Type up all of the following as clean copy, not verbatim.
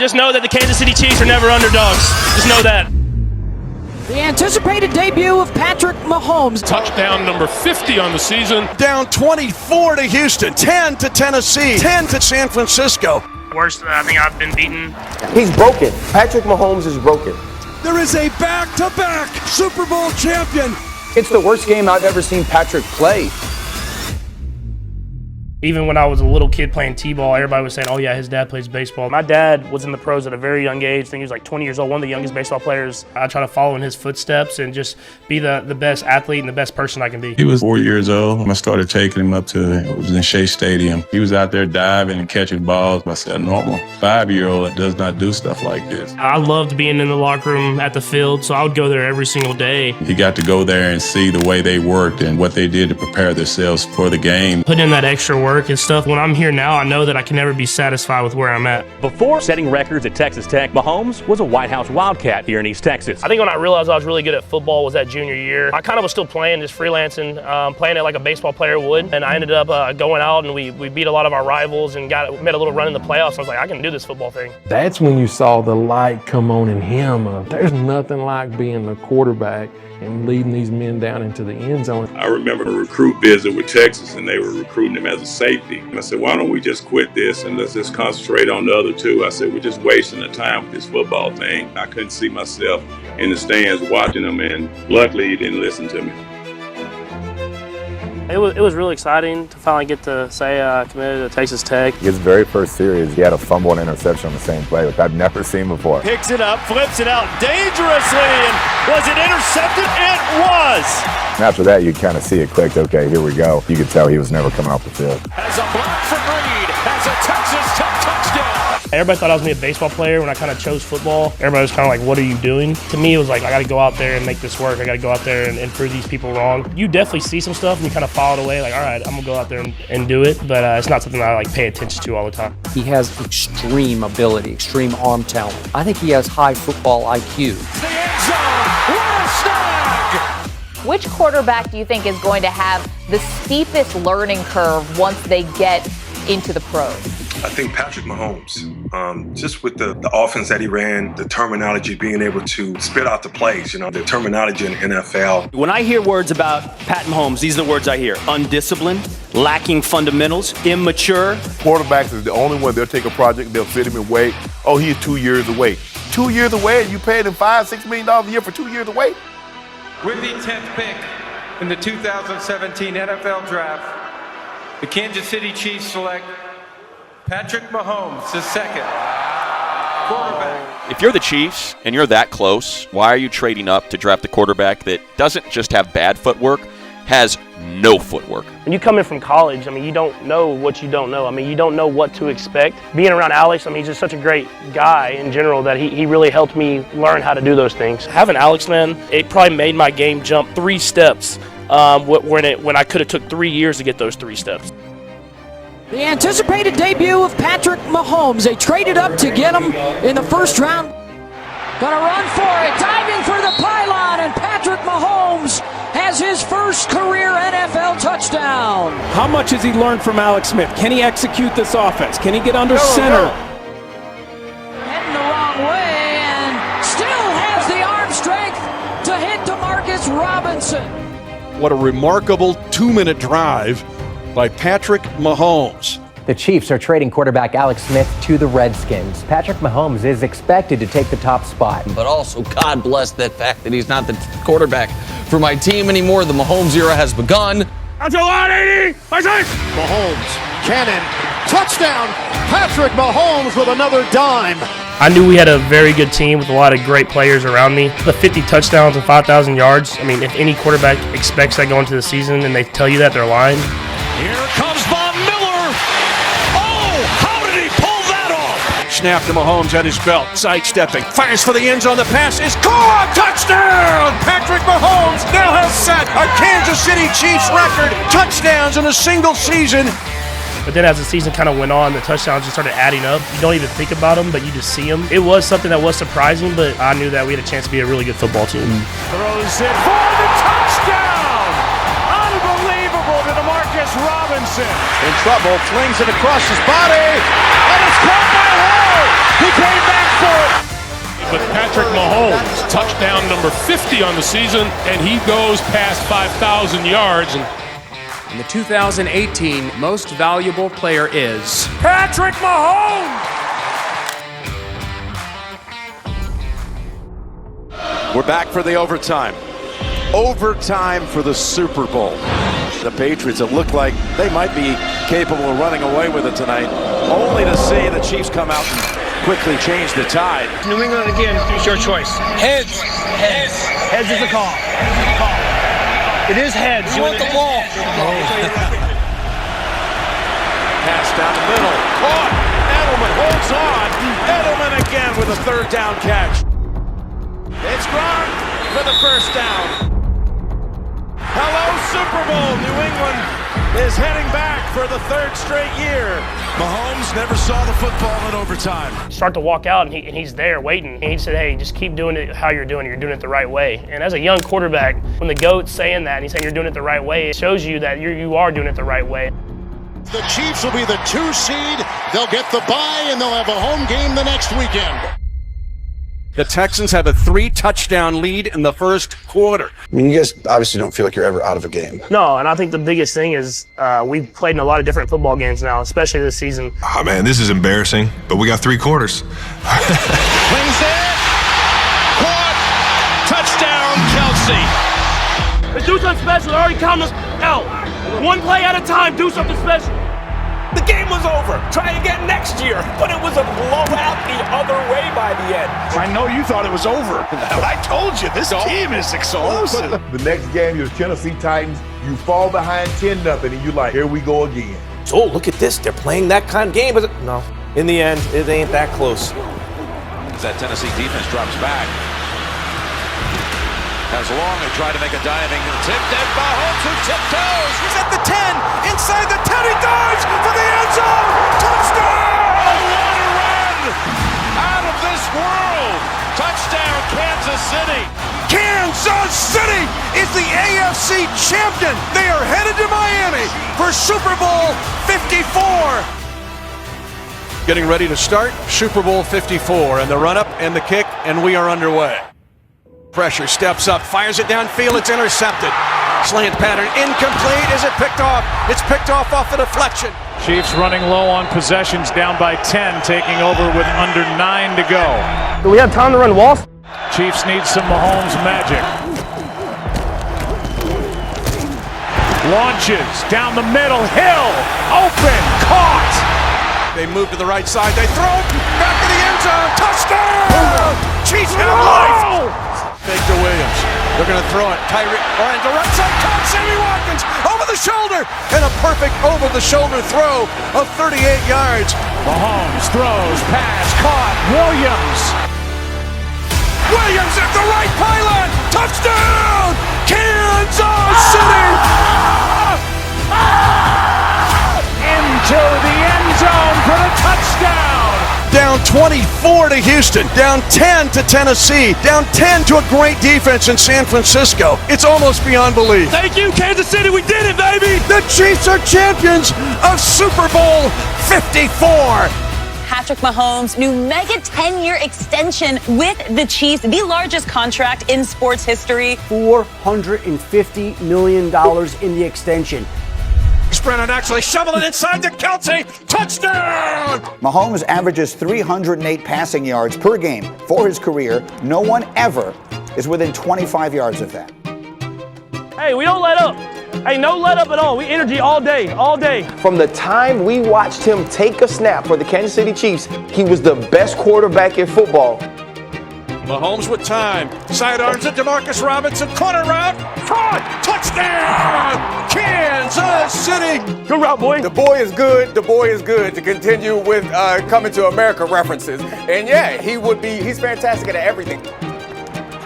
just know that the Kansas City Chiefs are never underdogs. Just know that. The anticipated debut of Patrick Mahomes. Touchdown number 50 on the season. Down 24 to Houston, 10 to Tennessee, 10 to San Francisco. Worst I think I've been beaten. He's broken. Patrick Mahomes is broken. There is a back-to-back Super Bowl champion. It's the worst game I've ever seen Patrick play. Even when I was a little kid playing t-ball, everybody was saying, oh yeah, his dad plays baseball. My dad was in the pros at a very young age. I think he was like 20 years old, one of the youngest baseball players. I try to follow in his footsteps and just be the best athlete and the best person I can be. He was 4 years old. I started taking him up to, it was in Shea Stadium. He was out there diving and catching balls. I said, a normal 5-year-old does not do stuff like this. I loved being in the locker room at the field, so I would go there every single day. He got to go there and see the way they worked and what they did to prepare themselves for the game. Putting in that extra work and stuff. When I'm here now, I know that I can never be satisfied with where I'm at. Before setting records at Texas Tech, Mahomes was a White House Wildcat here in East Texas. I think when I realized I was really good at football was that junior year. I kind of was still playing, just freelancing, playing it like a baseball player would. And I ended up going out and we beat a lot of our rivals and made a little run in the playoffs. I was like, I can do this football thing. That's when you saw the light come on in him. There's nothing like being the quarterback and leading these men down into the end zone. I remember a recruit visit with Texas and they were recruiting him as a safety. And I said, why don't we just quit this and let's just concentrate on the other two? I said, we're just wasting the time with this football thing. I couldn't see myself in the stands watching them, and luckily he didn't listen to me. It was really exciting to finally get to say I committed to Texas Tech. His very first series, he had a fumble and interception on the same play, which I've never seen before. Picks it up, flips it out dangerously, and was it intercepted? It was! And after that, you kind of see it clicked, okay, here we go. You could tell he was never coming off the field. Has a block from Reed, has a Texas Tech touchdown! Everybody thought I was going to be a baseball player when I kind of chose football. Everybody was kind of like, what are you doing? To me, it was like, I got to go out there and make this work. I got to go out there and prove these people wrong. You definitely see some stuff and you kind of follow it away, like, all right, I'm going to go out there and do it. But it's not something that I like pay attention to all the time. He has extreme ability, extreme arm talent. I think he has high football IQ. The end zone, what a snag! Which quarterback do you think is going to have the steepest learning curve once they get into the pros? I think Patrick Mahomes, just with the offense that he ran, the terminology, being able to spit out the plays, the terminology in the NFL. When I hear words about Pat Mahomes, these are the words I hear. Undisciplined, lacking fundamentals, immature. Quarterbacks is the only one, they'll take a project, they'll fit him and wait. Oh, he's 2 years away. 2 years away, and you paid him $5-6 million a year for 2 years away? With the 10th pick in the 2017 NFL Draft, the Kansas City Chiefs select Patrick Mahomes, the second quarterback. If you're the Chiefs and you're that close, why are you trading up to draft a quarterback that doesn't just have bad footwork, has no footwork? When you come in from college, you don't know what you don't know. You don't know what to expect. Being around Alex, he's just such a great guy in general that he really helped me learn how to do those things. Having Alex, man, it probably made my game jump 3 steps when I could have took 3 years to get those 3 steps. The anticipated debut of Patrick Mahomes. They traded up to get him in the first round. Gonna run for it, diving for the pylon, and Patrick Mahomes has his first career NFL touchdown. How much has he learned from Alex Smith? Can he execute this offense? Can he get under center? Heading the wrong way and still has the arm strength to hit DeMarcus Robinson. What a remarkable 2-minute drive by Patrick Mahomes. The Chiefs are trading quarterback Alex Smith to the Redskins. Patrick Mahomes is expected to take the top spot. But also, God bless that fact that he's not the quarterback for my team anymore. The Mahomes era has begun. That's a 180. Mahomes, cannon, touchdown. Patrick Mahomes with another dime. I knew we had a very good team with a lot of great players around me. The 50 touchdowns and 5,000 yards, if any quarterback expects that going into the season and they tell you that, they're lying. Here comes Von Miller. Oh, how did he pull that off? Snap to Mahomes at his belt, sidestepping, fires for the end zone, the pass is caught, touchdown! Patrick Mahomes now has set a Kansas City Chiefs record, touchdowns in a single season. But then as the season kind of went on, the touchdowns just started adding up. You don't even think about them, but you just see them. It was something that was surprising, but I knew that we had a chance to be a really good football team. Throws it for the touchdown! Unbelievable to DeMarcus Robinson. In trouble, flings it across his body, and it's caught by Hall. He came back Mahomes, touchdown number 50 on the season, and he goes past 5,000 yards. And the 2018 Most Valuable Player is Patrick Mahomes! We're back for the overtime. Overtime for the Super Bowl. The Patriots have looked like they might be capable of running away with it tonight, only to see the Chiefs come out and quickly change the tide. New England again, it's your choice. Heads. Heads is the call. It is heads. You want the ball. Pass down the middle. Caught. Edelman holds on. Edelman again with a third down catch. It's Gronk for the first down. Hello, Super Bowl. New England is heading back for the third straight year. Mahomes never saw the football in overtime. Start to walk out, and he's there waiting. And he said, hey, just keep doing it how you're doing it. You're doing it the right way. And as a young quarterback, when the GOAT's saying that, and he's saying you're doing it the right way, it shows you that you are doing it the right way. The Chiefs will be the 2 seed. They'll get the bye, and they'll have a home game the next weekend. The Texans have a 3-touchdown lead in the first quarter. I mean, you guys obviously don't feel like you're ever out of a game. No, and I think the biggest thing is we've played in a lot of different football games now, especially this season. Oh, man, this is embarrassing, but we got 3 quarters. Wings there. Caught. Touchdown, Kelsey. Let's do something special. They're already counting us out. One play at a time, do something special. The game was over. Try again next year. But it was a blowout the other way by the end. I know you thought it was over, but I told you, this team is explosive. The next game, you're Tennessee Titans. You fall behind 10-0, and you're like, here we go again. Oh, look at this. They're playing that kind of game. No. In the end, it ain't that close. That Tennessee defense drops back. As long as try to make a diving and tipped at Mahomes, who tiptoes. He's at the 10, inside the 10, he dives for the end zone. Touchdown! Oh, what a run! Out of this world. Touchdown, Kansas City. Kansas City is the AFC champion. They are headed to Miami for Super Bowl 54. Getting ready to start Super Bowl 54, and the run-up and the kick, and we are underway. Pressure steps up, fires it downfield, it's intercepted. Slant pattern, incomplete. Is it picked off? It's picked off the deflection. Chiefs running low on possessions, down by 10, taking over with under 9 to go. Do we have time to run walls? Chiefs need some Mahomes magic. Launches down the middle, Hill, open, caught. They move to the right side, they throw it back to the end zone. Touchdown! Chiefs have life! Fake to Williams. They're going to throw it. Tyree Ryan to right side. Caught Sammy Watkins over the shoulder. And a perfect over-the-shoulder throw of 38 yards. Mahomes throws, pass, caught. Williams at the right pylon. Touchdown! Kansas City! Into the end zone for the touchdown. Down 24 to Houston, down 10 to Tennessee, down 10 to a great defense in San Francisco. It's almost beyond belief. Thank you, Kansas City. We did it, baby. The Chiefs are champions of Super Bowl 54. Patrick Mahomes' new mega 10-year extension with the Chiefs, the largest contract in sports history. $450 million in the extension. Brennan actually shoveling inside to Kelsey. Touchdown! Mahomes averages 308 passing yards per game for his career. No one ever is within 25 yards of that. Hey, we don't let up. Hey, no let up at all. We energy all day, all day. From the time we watched him take a snap for the Kansas City Chiefs, he was the best quarterback in football. Mahomes with time. Sidearms at Demarcus Robinson. Corner route. Caught. Touchdown! Kansas City. Good route, boy. The boy is good. The boy is good. To continue with coming to America references. And yeah, he's fantastic at everything.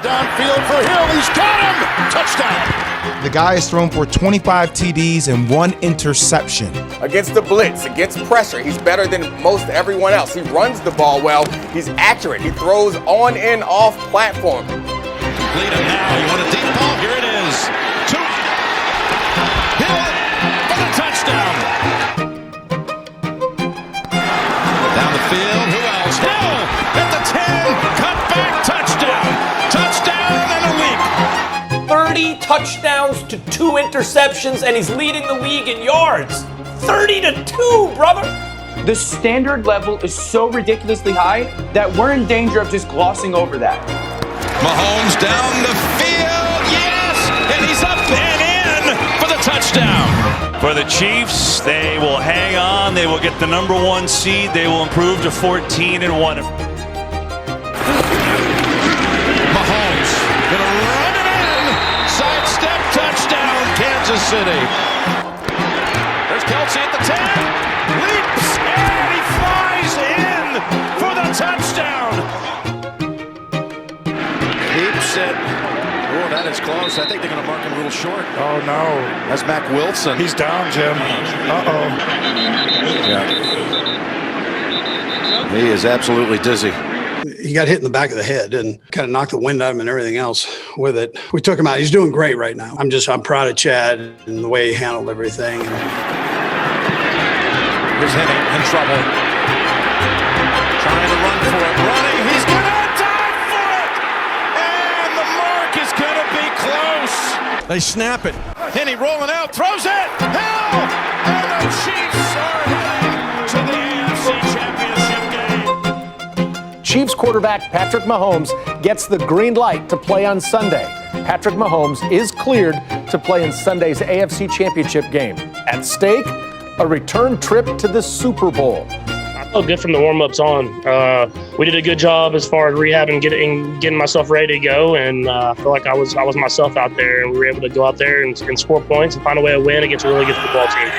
Downfield for Hill. He's got him. Touchdown. The guy has thrown for 25 TDs and 1 interception. Against the blitz, against pressure, he's better than most everyone else. He runs the ball well. He's accurate. He throws on and off platform. Lead him now. You want a deep ball? Here it is. Hill for the touchdown. Down the field. Who else? Hill at the 10. Cut back touchdown. interceptions, and he's leading the league in yards. 30-2, brother. The standard level is so ridiculously high that we're in danger of just glossing over that. Mahomes down the field, yes! And he's up and in for the touchdown. For the Chiefs, they will hang on. They will get the #1 seed. They will improve to 14-1. Mahomes gonna run it in. Sidestep touchdown, Kansas City. There's Kelsey at the 10. Leaps and he flies in for the touchdown. Keeps it. Oh, that is close. I think they're going to mark him a little short. Oh, no. That's Mac Wilson. He's down, Jim. Uh-oh. Yeah. He is absolutely dizzy. He got hit in the back of the head and kind of knocked the wind out of him and everything else with it. We took him out. He's doing great right now. I'm proud of Chad and the way he handled everything. Here's Henny in trouble. Trying to run for it. Running. He's going to dive for it. And the mark is going to be close. They snap it. Henny rolling out. Throws it. Hell! And the Chiefs are heading to the AFC Championship game. Chiefs quarterback Patrick Mahomes gets the green light to play on Sunday. Patrick Mahomes is cleared to play in Sunday's AFC Championship game. At stake, a return trip to the Super Bowl. I felt good from the warm-ups on. We did a good job as far as rehabbing, getting myself ready to go, and I feel like I was myself out there, and we were able to go out there and score points and find a way to win against a really good football team.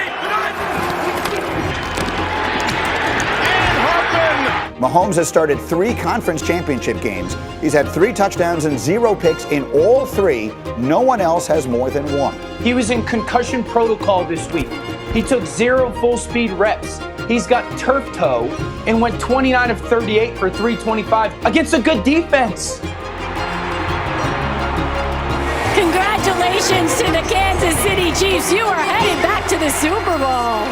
Mahomes has started 3 conference championship games. He's had 3 touchdowns and 0 picks in all 3. No one else has more than 1. He was in concussion protocol this week. He took 0 full-speed reps. He's got turf toe and went 29 of 38 for 325 against a good defense. Congratulations to the Kansas City Chiefs. You are headed back to the Super Bowl.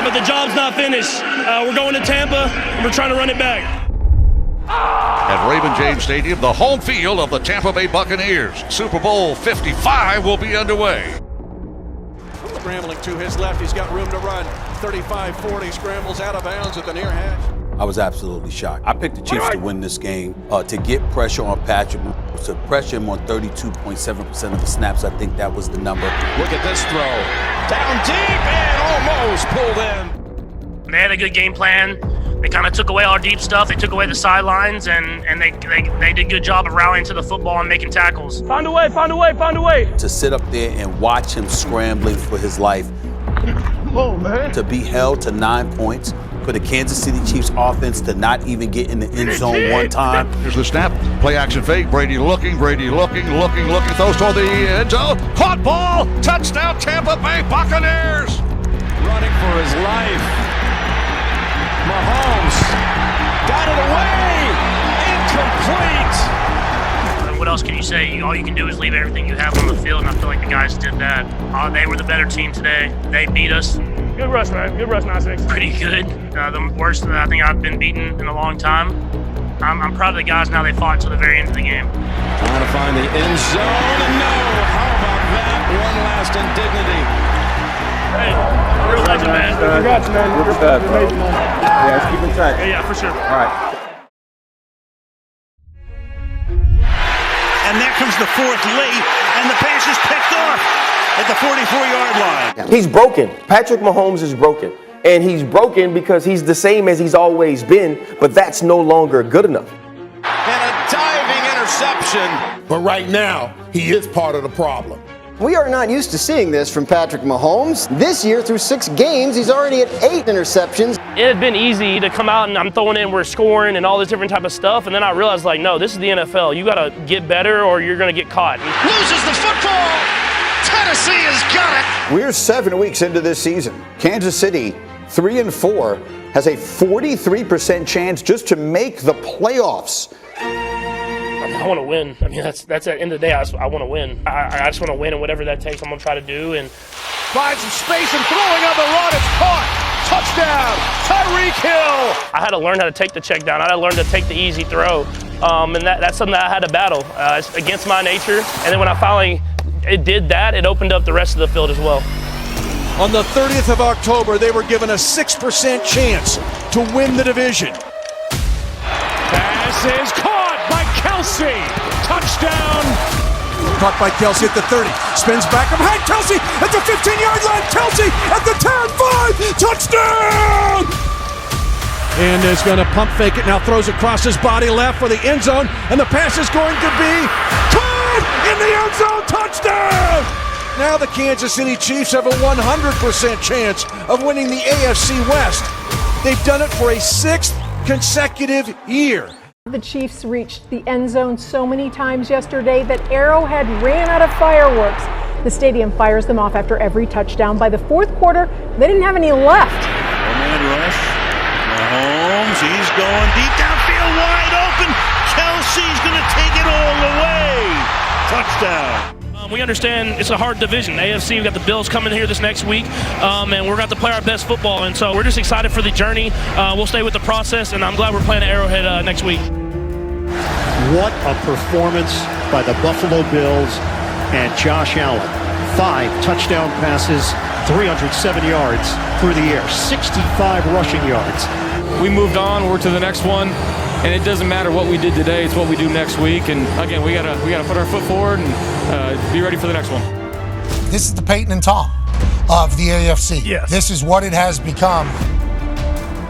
But the job's not finished. We're going to Tampa, and we're trying to run it back. At Raymond James Stadium, the home field of the Tampa Bay Buccaneers. Super Bowl 55 will be underway. Scrambling to his left, he's got room to run. 35-40, scrambles out of bounds at the near hash. I was absolutely shocked. I picked the Chiefs to win this game, to get pressure on Patrick, to pressure him on 32.7% of the snaps. I think that was the number. Look at this throw. Down deep and almost pulled in. They had a good game plan. They kind of took away our deep stuff. They took away the sidelines, and they did a good job of rallying to the football and making tackles. Find a way, find a way, find a way. To sit up there and watch him scrambling for his life, to be held to 9 points, for the Kansas City Chiefs offense to not even get in the end zone one time. Here's the snap, play action fake, Brady looking, throws toward the end zone, caught ball, touchdown Tampa Bay Buccaneers. Running for his life. Mahomes got it away, incomplete. What else can you say? All you can do is leave everything you have on the field, and I feel like the guys did that. They were the better team today. They beat us. Good rush, man. Good rush, 9-6. Pretty good. The worst that I think I've been beaten in a long time. I'm proud of the guys now. They fought until the very end of the game. Trying to find the end zone, and no. How about that? One last indignity. Hey, you're a legend, man. Congrats, man. You're amazing, man. Yeah, let's keep in touch. Yeah, for sure. All right. And there comes the fourth late, and the pass is picked off at the 44-yard line. He's broken. Patrick Mahomes is broken. And he's broken because he's the same as he's always been, but that's no longer good enough. And a diving interception. But right now, he is part of the problem. We are not used to seeing this from Patrick Mahomes. This year, through 6 games, he's already at 8 interceptions. It had been easy to come out and I'm throwing in, we're scoring and all this different type of stuff. And then I realized, like, no, this is the NFL. You got to get better or you're going to get caught. Loses the football. Tennessee has got it. We're 7 weeks into this season. Kansas City, 3-4, has a 43% chance just to make the playoffs. I want to win. I mean, that's at the end of the day, I want to win. I just want to win, and whatever that takes, I'm going to try to do. And finds some space and throwing on the run. It's caught. Touchdown, Tyreek Hill. I had to learn how to take the check down. I had to learn to take the easy throw. And that's something that I had to battle. It's against my nature. And then when I finally it did that, it opened up the rest of the field as well. On the 30th of October, they were given a 6% chance to win the division. Pass is caught by Kelsey. Touchdown. Caught by Kelsey at the 30. Spins back behind Kelsey at the 15-yard line. Kelsey at the 10-5. Touchdown! And is going to pump fake it. Now throws across his body left for the end zone. And the pass is going to be caught in the end zone. Touchdown! Now the Kansas City Chiefs have a 100% chance of winning the AFC West. They've done it for a 6th consecutive year. The Chiefs reached the end zone so many times yesterday that Arrowhead ran out of fireworks. The stadium fires them off after every touchdown. By the fourth quarter, they didn't have any left. One-man rush. Mahomes, he's going deep downfield, wide open. Kelsey's going to take it all the way. Touchdown. We understand it's a hard division. AFC, we've got the Bills coming here this next week, and we're going to play our best football. And so we're just excited for the journey. We'll stay with the process, and I'm glad we're playing at Arrowhead next week. What a performance by the Buffalo Bills and Josh Allen. 5 touchdown passes, 307 yards through the air, 65 rushing yards. We moved on, we're to the next one. And it doesn't matter what we did today, it's what we do next week. And again, we gotta put our foot forward and be ready for the next one. This is the Peyton and Tom of the AFC. Yes. This is what it has become.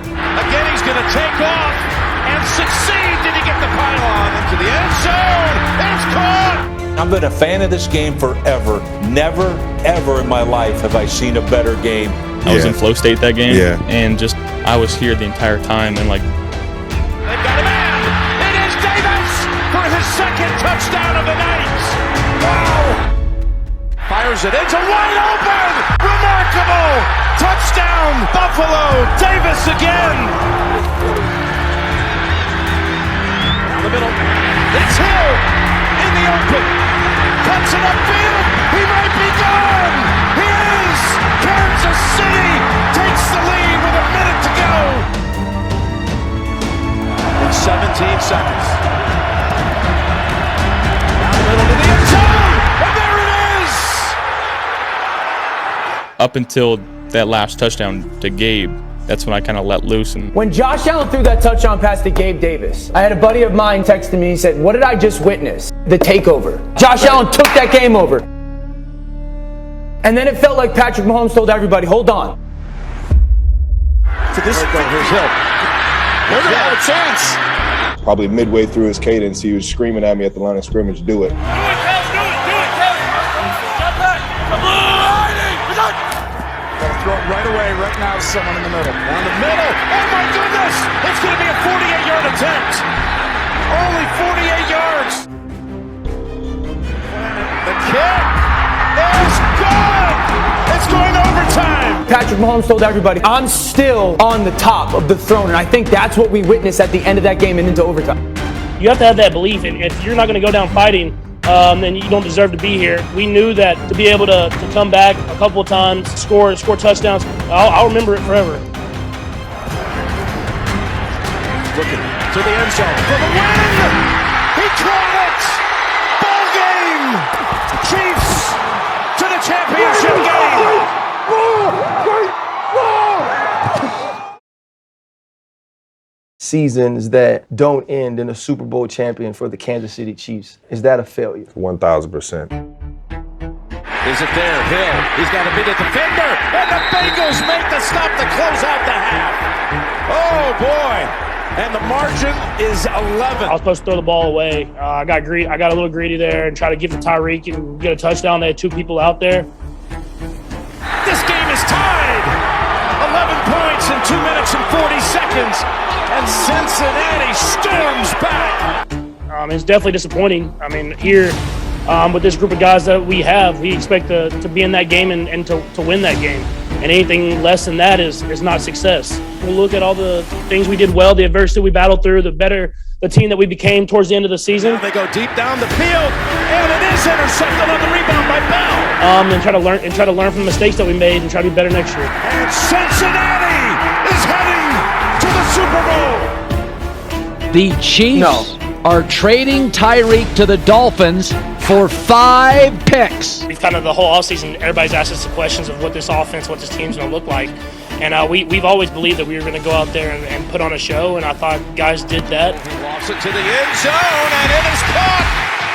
Again, he's going to take off and succeed. Did he get the pylon into the end zone? It's caught! I've been a fan of this game forever. Never, ever in my life have I seen a better game. I was in flow state that game. Yeah. And just, I was here the entire time and like, They've got a man. It is Davis for his 2nd touchdown of the night. Wow. Fires it into wide open. Remarkable. Touchdown, Buffalo. Davis again. Down the middle. It's Hill in the open. Cuts it upfield. He might be gone. He is. Kansas City takes the lead with a minute to go. 17 seconds. Down the middle to the end zone, and there it is! up until that last touchdown to Gabe, that's when I kind of let loose. And when Josh Allen threw that touchdown pass to Gabe Davis, I had a buddy of mine texted me, he said, what did I just witness? The takeover. Josh Allen took that game over. And then it felt like Patrick Mahomes told everybody, hold on. To this point, here's Hill. There's a chance. Probably midway through his cadence, he was screaming at me at the line of scrimmage, do it. Throw it right away, right now, someone in the middle. Down the middle. Oh my goodness! It's going to be a 48-yard attempt. Only 48 yards. The kick is good. It's going overtime. Patrick Mahomes told everybody, I'm still on the top of the throne, and I think that's what we witnessed at the end of that game and into overtime. You have to have that belief, and if you're not going to go down fighting, then you don't deserve to be here. We knew that to be able to come back a couple of times, score touchdowns, I'll remember it forever. Looking to the end zone for the win! He caught it! Ball game! Chiefs to the championship game! Seasons that don't end in a Super Bowl champion for the Kansas City Chiefs. Is that a failure? 1,000%. Is it there? Hill. He's got to beat a defender. And the Bengals make the stop to close out the half. Oh, boy. And the margin is 11. I was supposed to throw the ball away. I got a little greedy there and try to give to Tyreek and get a touchdown. They had two people out there. This game is tied. 11 points in 2 minutes and 40 seconds. And Cincinnati storms back. It's definitely disappointing. I mean, here with this group of guys that we have, we expect to be in that game and to win that game. And anything less than that is not success. We'll look at all the things we did well, the adversity we battled through, the team that we became towards the end of the season. Now they go deep down the field, and it is intercepted on the rebound by Bell. And try to learn from the mistakes that we made and try to be better next year. And Cincinnati is heading to the Super Bowl. The Chiefs are trading Tyreek to the Dolphins for 5 picks. We've kind of the whole offseason, everybody's asked us the questions of what this offense, what this team's going to look like. And we've always believed that we were going to go out there and put on a show, and I thought guys did that. He walks it to the end zone, and it is caught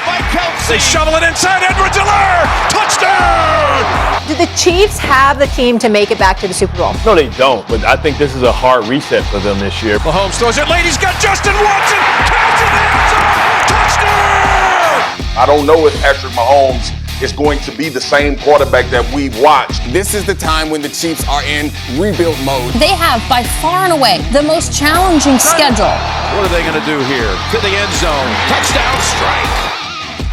by Kelsey. They shovel it inside, Edwards-Helaire! Touchdown! Do the Chiefs have the team to make it back to the Super Bowl? No, they don't, but I think this is a hard reset for them this year. Mahomes throws it late, he's got Justin Watson! Catch in the end zone! Touchdown! I don't know if Patrick Mahomes is going to be the same quarterback that we've watched. This is the time when the Chiefs are in rebuild mode. They have, by far and away, the most challenging schedule. What are they going to do here? To the end zone. Touchdown strike.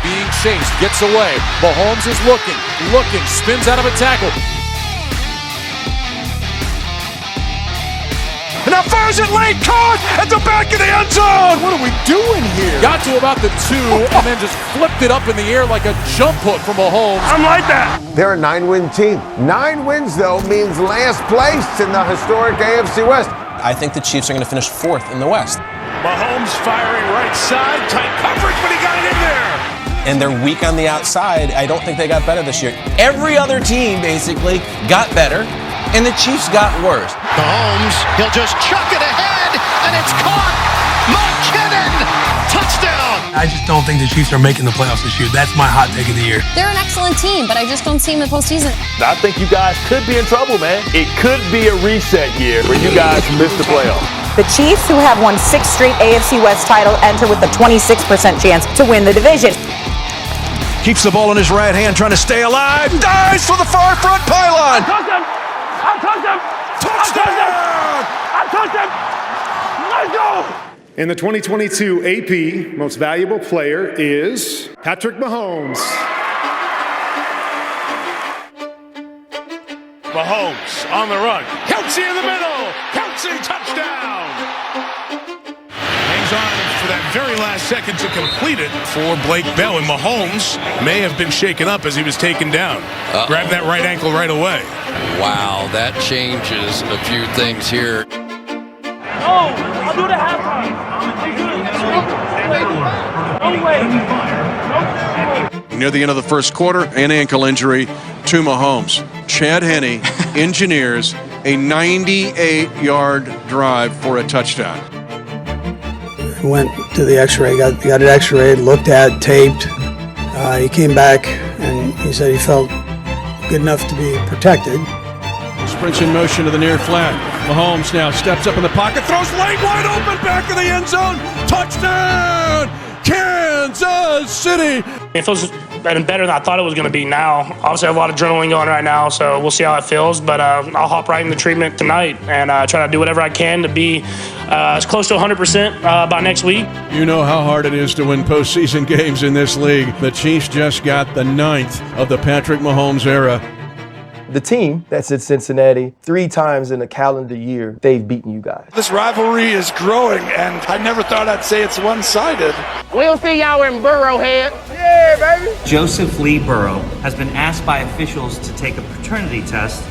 Being chased, gets away. Mahomes is looking, spins out of a tackle. And now fires it late, caught at the back of the end zone! What are we doing here? Got to about the 2 and then just flipped it up in the air like a jump hook from Mahomes. I'm like that. They're a 9-win team. 9 wins, though, means last place in the historic AFC West. I think the Chiefs are going to finish 4th in the West. Mahomes firing right side, tight coverage, but he got it in there. And they're weak on the outside. I don't think they got better this year. Every other team basically got better, and the Chiefs got worse. Mahomes, he'll just chuck it ahead, and it's caught. McKinnon, touchdown. I just don't think the Chiefs are making the playoffs this year. That's my hot take of the year. They're an excellent team, but I just don't see them in the postseason. I think you guys could be in trouble, man. It could be a reset year where you guys miss the playoffs. The Chiefs, who have won 6 straight AFC West titles, enter with a 26% chance to win the division. Keeps the ball in his right hand, trying to stay alive. Dives for the far front pylon. I touched him! Touchdown! I touched him! Let's go! And the 2022 AP Most Valuable Player is Patrick Mahomes. Mahomes on the run. Kelsey in the middle. Kelsey, touchdown. Hangs on for that very last second to complete it for Blake Bell. And Mahomes may have been shaken up as he was taken down. Grabbed that right ankle right away. Wow, that changes a few things here. Oh, I'll do it at halftime. No way. Near the end of the first quarter, an ankle injury to Mahomes. Chad Henne engineers a 98-yard drive for a touchdown. Went to the x-ray, got it x-rayed, looked at, taped. He came back and he said he felt good enough to be protected. Sprints in motion to the near flat. Mahomes now steps up in the pocket, throws late, wide open, back of the end zone. Touchdown! Kansas City! It feels better than I thought it was going to be now. Obviously, I have a lot of adrenaline going right now, so we'll see how it feels. But I'll hop right in the treatment tonight and try to do whatever I can to be as close to 100% by next week. You know how hard it is to win postseason games in this league. The Chiefs just got the 9th of the Patrick Mahomes era. The team that's in Cincinnati, 3 times in a calendar year, they've beaten you guys. This rivalry is growing, and I never thought I'd say it's one-sided. We'll see y'all in Burrowhead. Yeah, baby. Joseph Lee Burrow has been asked by officials to take a paternity test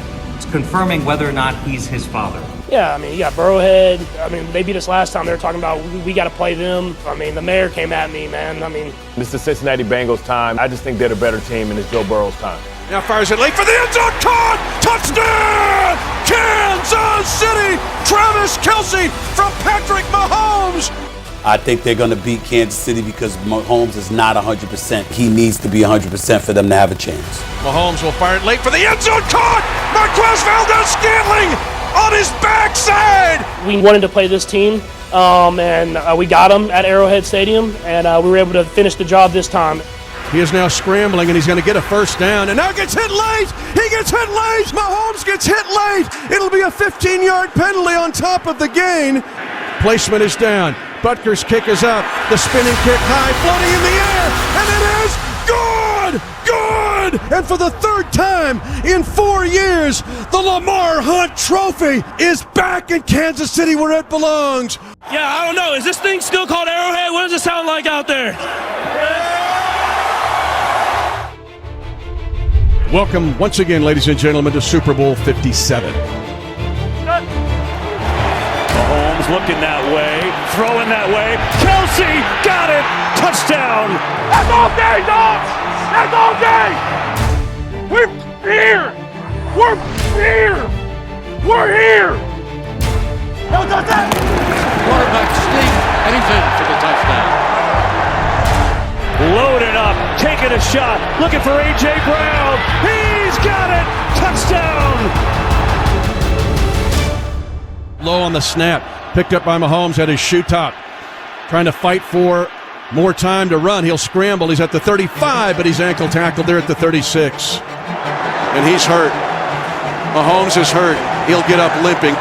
confirming whether or not he's his father. Yeah, I mean, you got Burrowhead. I mean, they beat us last time. They were talking about we got to play them. I mean, the mayor came at me, man. I mean, This is the Cincinnati Bengals time. I just think they're the better team, and it's Joe Burrow's time. Now fires it late for the end zone. Caught! Touchdown! Kansas City! Travis Kelsey from Patrick Mahomes! I think they're going to beat Kansas City because Mahomes is not 100%. He needs to be 100% for them to have a chance. Mahomes will fire it late for the end zone. Caught! Marquez Valdes-Scantling on his backside! we wanted to play this team, and we got them at Arrowhead Stadium, and we were able to finish the job this time. He is now scrambling, and he's going to get a first down, and now gets hit late. He gets hit late. Mahomes gets hit late. It'll be a 15-yard penalty on top of the gain. Placement is down. Butker's kick is up. The spinning kick high, floating in the air, and it is good. Good. And for the third time in 4 years, the Lamar Hunt Trophy is back in Kansas City where it belongs. Yeah, I don't know. Is this thing still called Arrowhead? What does it sound like out there? Welcome once again, ladies and gentlemen, to Super Bowl 57. Mahomes looking that way, throwing that way. Kelsey got it! Touchdown! That's all day, dogs! That's all day! We're here! We're here! We're here! No touchdown! Quarterback sneak, and he's in for the touchdown. Loaded up, taking a shot, looking for A.J. Brown. He's got it! Touchdown! Low on the snap, picked up by Mahomes at his shoe top. Trying to fight for more time to run. He'll scramble. He's at the 35, but he's ankle tackled there at the 36. And he's hurt. Mahomes is hurt. He'll get up limping.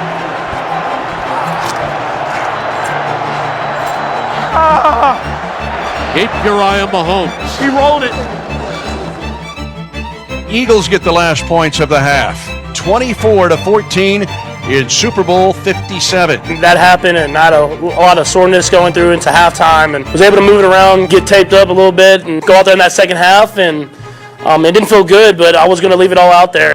Keep your eye on Mahomes. He rolled it. Eagles get the last points of the half. 24-14 in Super Bowl 57. That happened, and I had a lot of soreness going through into halftime, and was able to move it around, get taped up a little bit, and go out there in that second half, and it didn't feel good, but I was going to leave it all out there.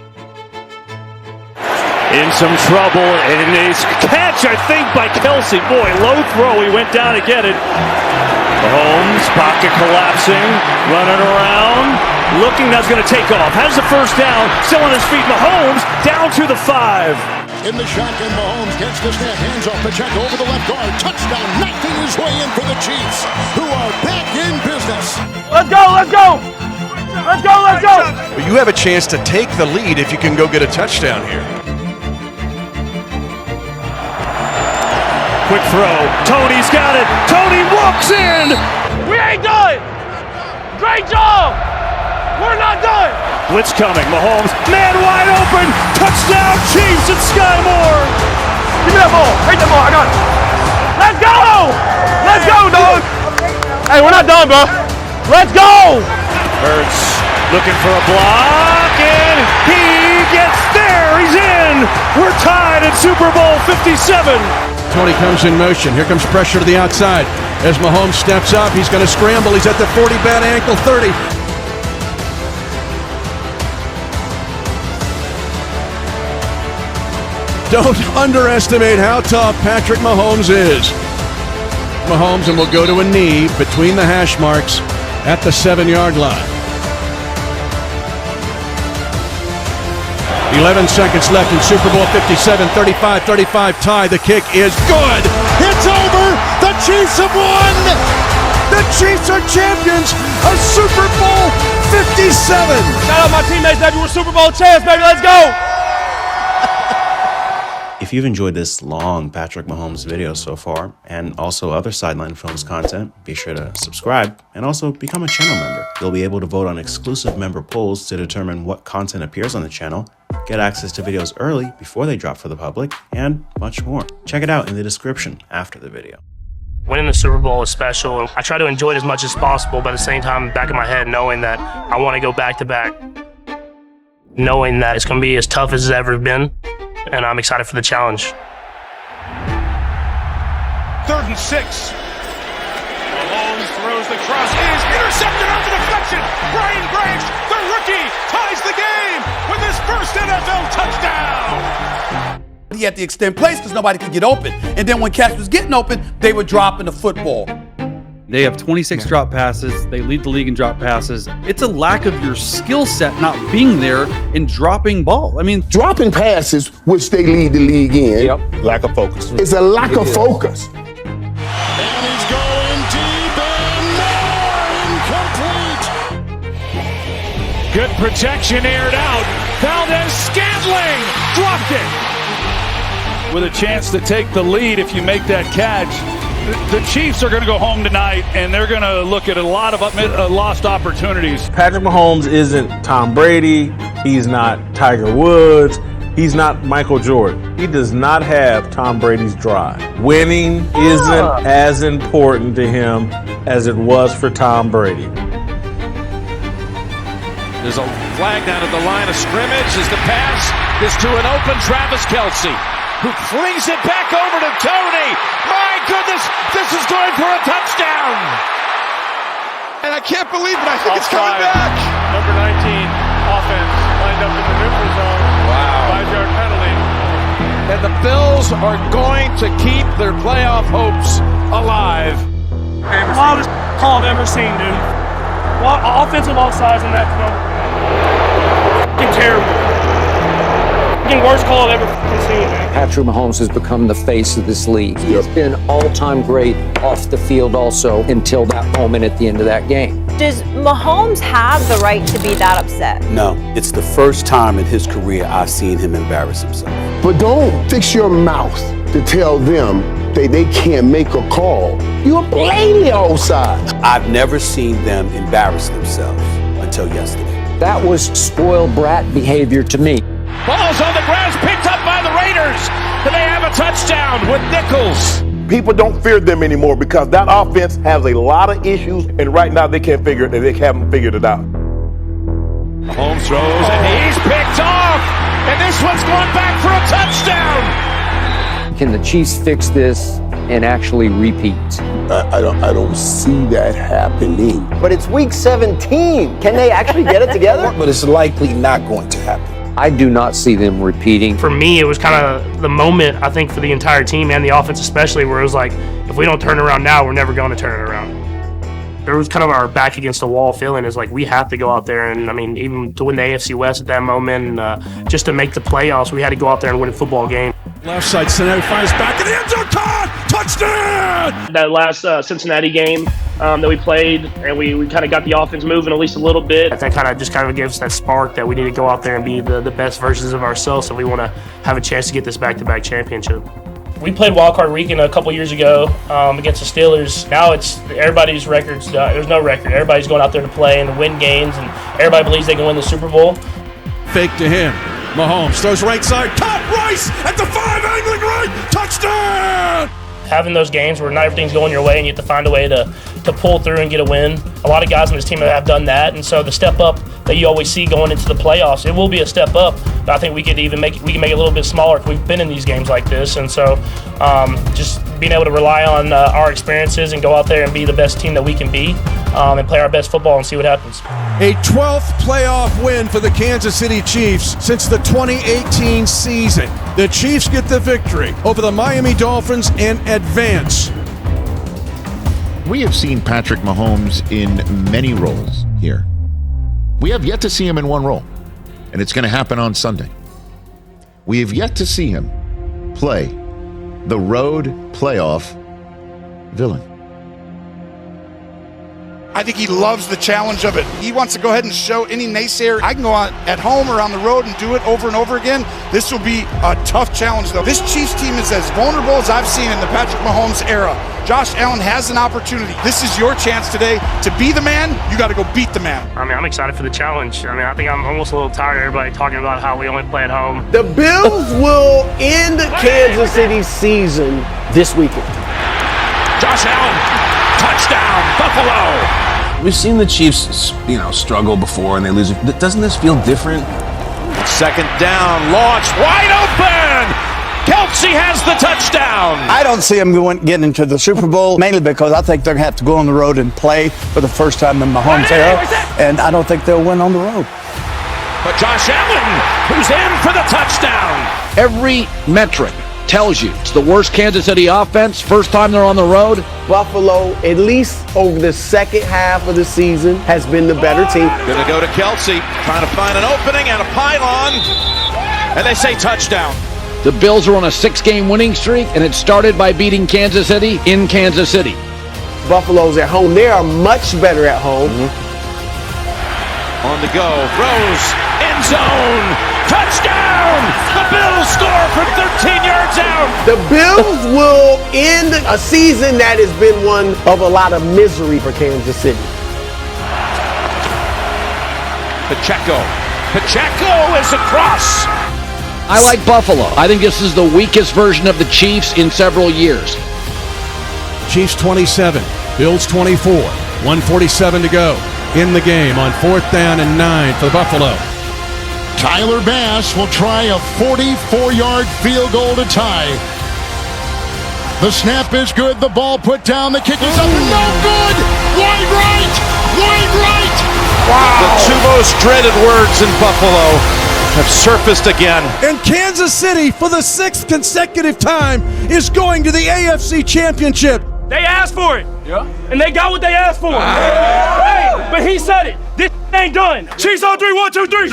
In some trouble, and a catch, I think, by Kelsey. Boy, low throw. He went down to get it. Mahomes, pocket collapsing, running around, looking, that's going to take off. Has the first down, still on his feet. Mahomes down to the 5. In the shotgun, Mahomes gets the snap, hands off Pacheco over the left guard. Touchdown, knifing his way in for the Chiefs, who are back in business. Let's go, let's go! Let's go, let's go! But you have a chance to take the lead if you can go get a touchdown here. Quick throw. Tony's got it. Tony walks in. We ain't done! Great job! We're not done! Blitz coming. Mahomes, man wide open. Touchdown Chiefs at Sky Moore. Give me that ball. Take that ball. I got it. Let's go! Let's go, dog! Hey, we're not done, bro. Let's go! Hurts looking for a block, and he gets there. He's in. We're tied at Super Bowl 57. Tony comes in motion. Here comes pressure to the outside. As Mahomes steps up, he's going to scramble. He's at the 40, bad ankle, 30. Don't underestimate how tough Patrick Mahomes is. Mahomes, and will go to a knee between the hash marks at the 7-yard line. 11 seconds left in Super Bowl 57, 35-35 tie. The kick is good. It's over. The Chiefs have won. The Chiefs are champions of Super Bowl 57. Shout out my teammates, baby. We're Super Bowl champs, baby. Let's go. If you've enjoyed this long Patrick Mahomes video so far, and also other Sideline Films content, be sure to subscribe and also become a channel member. You'll be able to vote on exclusive member polls to determine what content appears on the channel, get access to videos early before they drop for the public, and much more. Check it out in the description after the video. Winning the Super Bowl is special. I try to enjoy it as much as possible, but at the same time, back in my head, knowing that I want to go back-to-back, knowing that it's going to be as tough as it's ever been, and I'm excited for the challenge. 3rd and 6. Mahomes throws the cross. It is intercepted on the deflection. Brian Branch, the rookie, ties the game with his first NFL touchdown. He had to extend plays because nobody could get open. And then when Cash was getting open, they were dropping the football. They have 26 drop passes. They lead the league in drop passes. It's a lack of your skill set not being there in dropping ball. I mean, dropping passes, which they lead the league in. Yep. Lack of focus. It's a lack of focus. And he's going deep and more incomplete. Good protection, aired out. Valdez-Scantling dropped it. With a chance to take the lead if you make that catch. The Chiefs are going to go home tonight, and they're going to look at a lot of lost opportunities. Patrick Mahomes isn't Tom Brady. He's not Tiger Woods. He's not Michael Jordan. He does not have Tom Brady's drive. Winning isn't as important to him as it was for Tom Brady. There's a flag down at the line of scrimmage as the pass is to an open Travis Kelce, who flings it back over to Tony. My goodness, this is going for a touchdown. And I can't believe it. I think it's coming back. Number 19, offense, lined up in the neutral zone. Wow. 5-yard penalty. And the Bills are going to keep their playoff hopes alive. Wildest call I've ever seen, dude. Offensive offsides in that film. Fucking terrible. Fucking worst call I've ever seen, man. Patrick Mahomes has become the face of this league. He has been all-time great off the field also until that moment at the end of that game. Does Mahomes have the right to be that upset? No, it's the first time in his career I've seen him embarrass himself. But don't fix your mouth to tell them they can't make a call. You're blatantly offside. I've never seen them embarrass themselves until yesterday. That was spoiled brat behavior to me. Ball's on the ground, picked up by the Raiders. And they have a touchdown with Nichols. People don't fear them anymore because that offense has a lot of issues, and right now they can't figure it, and they haven't figured it out. Mahomes throws, and he's picked off. And this one's going back for a touchdown. Can the Chiefs fix this and actually repeat? I don't see that happening. But it's week 17. Can they actually get it together? But it's likely not going to happen. I do not see them repeating. For me, it was kind of the moment, I think, for the entire team and the offense especially, where it was like, if we don't turn it around now, we're never going to turn it around. There was kind of our back against the wall feeling is like we have to go out there and, I mean, even to win the AFC West at that moment, and just to make the playoffs, we had to go out there and win a football game. Left side, Cincinnati fires back in the end zone, caught! Touchdown! That last Cincinnati game that we played, and we kind of got the offense moving at least a little bit. That kind of gives us that spark that we need to go out there and be the best versions of ourselves if we want to have a chance to get this back-to-back championship. We played Wildcard Weekend a couple years ago against the Steelers. Now it's everybody's records. There's no record. Everybody's going out there to play and to win games, and everybody believes they can win the Super Bowl. Fake to him. Mahomes throws right side. Caught Rice at the 5, angling right. Touchdown! Having those games where not everything's going your way and you have to find a way to pull through and get a win. A lot of guys on this team have done that, and so the step up that you always see going into the playoffs, it will be a step up. But I think we can make it a little bit smaller if we've been in these games like this, and so just being able to rely on our experiences and go out there and be the best team that we can be and play our best football and see what happens. A 12th playoff win for the Kansas City Chiefs since the 2018 season. The Chiefs get the victory over the Miami Dolphins and advance. We have seen Patrick Mahomes in many roles here. We have yet to see him in one role, and it's going to happen on Sunday. We have yet to see him play the road playoff villain. I think he loves the challenge of it. He wants to go ahead and show any naysayer, I can go out at home or on the road and do it over and over again. This will be a tough challenge, though. This Chiefs team is as vulnerable as I've seen in the Patrick Mahomes era. Josh Allen has an opportunity. This is your chance today to be the man. You got to go beat the man. I mean, I'm excited for the challenge. I mean, I think I'm almost a little tired of everybody talking about how we only play at home. The Bills will end Kansas City's season this weekend. Josh Allen, touchdown, Buffalo. We've seen the Chiefs, struggle before and they lose. Doesn't this feel different? Second down, launch, wide open. Kelce has the touchdown. I don't see them getting into the Super Bowl, mainly because I think they're going to have to go on the road and play for the first time in Mahomes' era, and I don't think they'll win on the road. But Josh Allen, who's in for the touchdown. Every metric tells you it's the worst Kansas City offense, first time they're on the road. Buffalo, at least over the second half of the season, has been the better team. Gonna go to Kelce, trying to find an opening and a pylon, and they say touchdown. The Bills are on a 6-game winning streak, and it started by beating Kansas City in Kansas City. Buffalo's at home. They are much better at home. On the go, throws, end zone, touchdown! The Bills score from 13 yards out! The Bills will end a season that has been one of a lot of misery for Kansas City. Pacheco is across. I like Buffalo. I think this is the weakest version of the Chiefs in several years. Chiefs 27, Bills 24, 1:47 to go in the game on 4th down and 9 for Buffalo. Tyler Bass will try a 44-yard field goal to tie. The snap is good. The ball put down. The kick is up and no good. Wide right. Wide right. Wow. The two most dreaded words in Buffalo have surfaced again. And Kansas City, for the 6th consecutive time, is going to the AFC Championship. They asked for it. Yeah. And they got what they asked for. Hey, but he said it. This ain't done. Chiefs on 3, 1, 2, 3.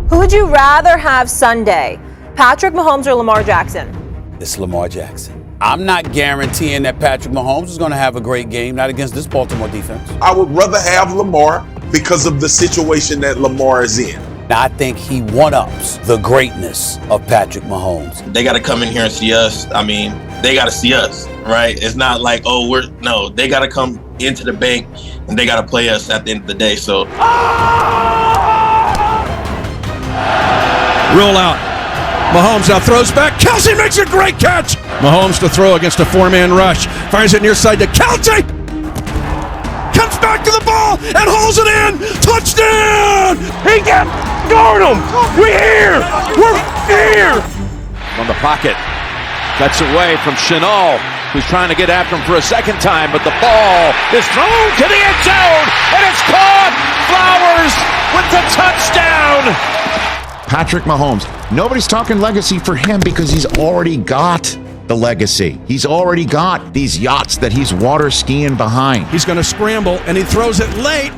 Who would you rather have Sunday, Patrick Mahomes or Lamar Jackson? It's Lamar Jackson. I'm not guaranteeing that Patrick Mahomes is going to have a great game, not against this Baltimore defense. I would rather have Lamar because of the situation that Lamar is in. Now, I think he one-ups the greatness of Patrick Mahomes. They got to come in here and see us. I mean, they got to see us, right? It's not like, oh, no, they got to come into the bank and they got to play us at the end of the day. So, Roll out. Mahomes now throws back. Kelsey makes a great catch. Mahomes to throw against a four-man rush. Fires it near side to Kelsey. Comes back to the ball and hauls it in. Touchdown! He can't guard him. We're here. We're here. From the pocket. Cuts away from Chenal, who's trying to get after him for a second time, but the ball is thrown to the end zone, and it's caught. Flowers with the touchdown. Patrick Mahomes. Nobody's talking legacy for him because he's already got the legacy. He's already got these yachts that he's water skiing behind. He's going to scramble, and he throws it late.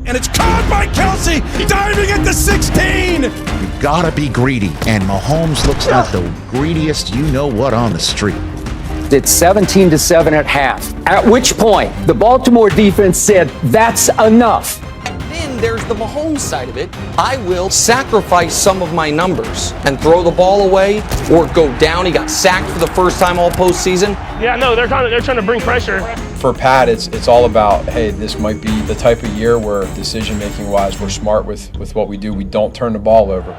And it's caught by Kelsey, diving at the 16. You gotta be greedy, and Mahomes looks like the greediest you-know-what on the street. It's 17-7 at half, at which point the Baltimore defense said, that's enough. Then there's the Mahomes side of it. I will sacrifice some of my numbers and throw the ball away or go down. He got sacked for the first time all postseason. Yeah, no, they're trying to bring pressure. For Pat, it's all about, hey, this might be the type of year where decision-making wise, we're smart with what we do. We don't turn the ball over.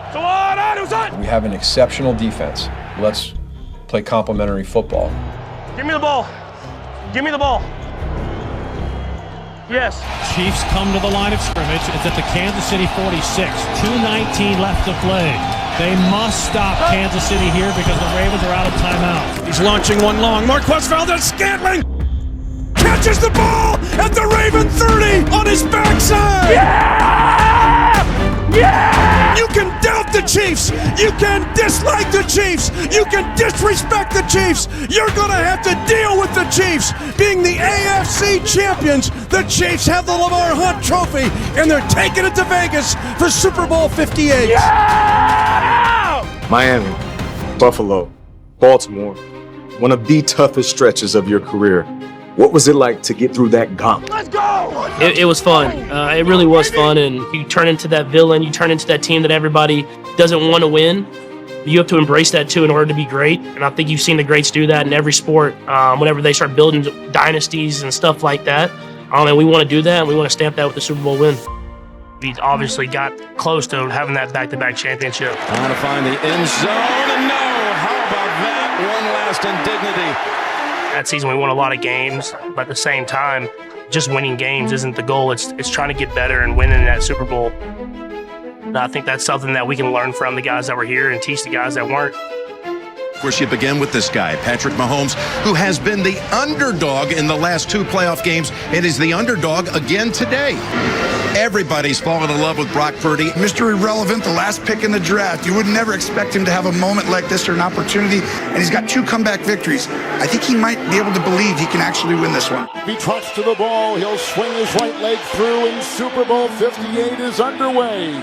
We have an exceptional defense. Let's play complementary football. Give me the ball. Give me the ball. Yes. Chiefs come to the line of scrimmage. It's at the Kansas City 46. 2:19 left to play. They must stop Kansas City here because the Ravens are out of timeout. He's launching one long. Marquez Valdez-Scantling catches the ball at the Raven 30 on his backside. Yeah! Yeah! You can doubt the Chiefs. You can dislike the Chiefs. You can disrespect the Chiefs. You're going to have to deal with the Chiefs. Being the AFC champions, the Chiefs have the Lamar Hunt Trophy, and they're taking it to Vegas for Super Bowl 58. Yeah! Miami, Buffalo, Baltimore, one of the toughest stretches of your career. What was it like to get through that gauntlet? Let's go! It was fun. It really was fun, and you turn into that villain. You turn into that team that everybody doesn't want to win. You have to embrace that too in order to be great, and I think you've seen the greats do that in every sport. Whenever they start building dynasties and stuff like that, and we want to do that, and we want to stamp that with the Super Bowl win. We obviously got close to having that back-to-back championship. Trying to find the end zone, and no! How about that? One last indignity. That season we won a lot of games, but at the same time, just winning games isn't the goal. It's trying to get better and winning that Super Bowl. And I think that's something that we can learn from the guys that were here and teach the guys that weren't. Of course, you begin with this guy, Patrick Mahomes, who has been the underdog in the last two playoff games and is the underdog again today. Everybody's fallen in love with Brock Purdy. Mr. Irrelevant, the last pick in the draft. You would never expect him to have a moment like this or an opportunity, and he's got 2 comeback victories. I think he might be able to believe he can actually win this one. He trots to the ball. He'll swing his right leg through, and Super Bowl 58 is underway.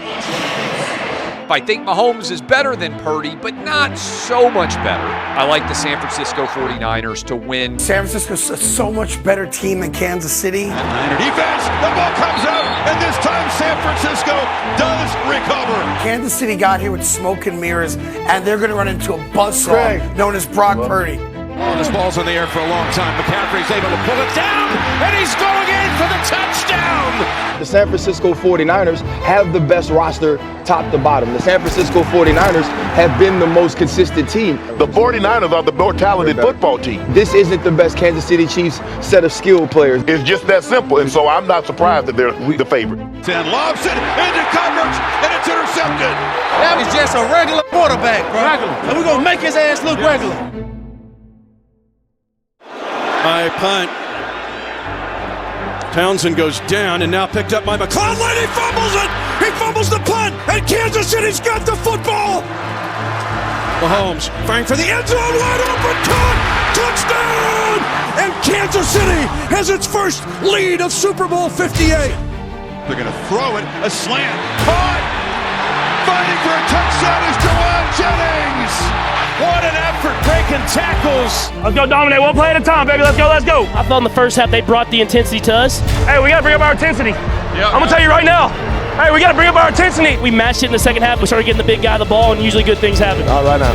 I think Mahomes is better than Purdy, but not so much better. I like the San Francisco 49ers to win. San Francisco's a so much better team than Kansas City. Niner defense, the ball comes out, and this time San Francisco does recover. Kansas City got here with smoke and mirrors, and they're going to run into a buzzsaw known as Brock Purdy. Oh, this ball's in the air for a long time. McCaffrey's able to pull it down, and he's going in for the touchdown. The San Francisco 49ers have the best roster top to bottom. The San Francisco 49ers have been the most consistent team. The 49ers are the more talented football team. This isn't the best Kansas City Chiefs set of skilled players. It's just that simple, and so I'm not surprised that they're the favorite. 10 lobs it into coverage, and it's intercepted. That was just a regular quarterback, bro. And we're going to make his ass look regular. High punt. Townsend goes down and now picked up by McClellan. He fumbles it. He fumbles the punt, and Kansas City's got the football. Mahomes firing for the end zone, wide open, caught, touchdown! and Kansas City has its first lead of Super Bowl 58. They're going to throw it, a slant, caught, fighting for a touchdown is Jawan Jennings. What an effort, breaking tackles. Let's go dominate, one play at a time, baby, let's go, let's go. I thought in the first half they brought the intensity to us. Hey, we gotta bring up our intensity. I'm gonna tell you right now, hey, we gotta bring up our intensity. We matched it in the second half, we started getting the big guy the ball, and usually good things happen. All right now.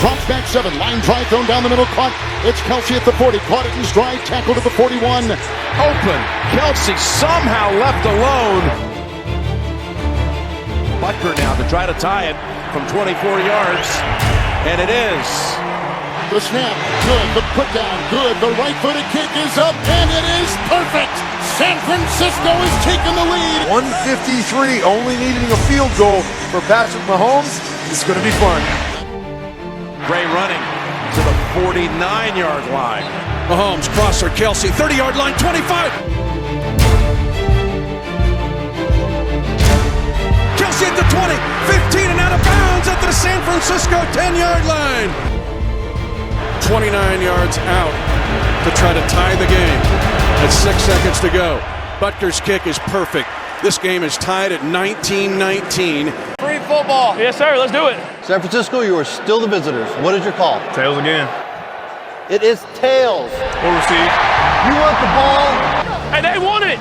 Drops back 7, line drive thrown down the middle, caught. It's Kelsey at the 40, caught it in stride, tackled at the 41. Open, Kelsey somehow left alone. Butker now to try to tie it from 24 yards, and it is. The snap, good. The put down, good. The right-footed kick is up, and it is perfect. San Francisco has taken the lead. 153, only needing a field goal for Patrick Mahomes. It's going to be fun. Gray running to the 49-yard line. Mahomes, crosser, Kelsey, 30-yard line, 25. Kelsey at the 20, 15 and out of bounds at the San Francisco 10-yard line. 29 yards out to try to tie the game. At 6 seconds to go. Butker's kick is perfect. This game is tied at 19-19. Free football. Yes, sir, let's do it. San Francisco, you are still the visitors. What is your call? Tails again. It is tails. We'll receive. You want the ball? Hey, they wanted it.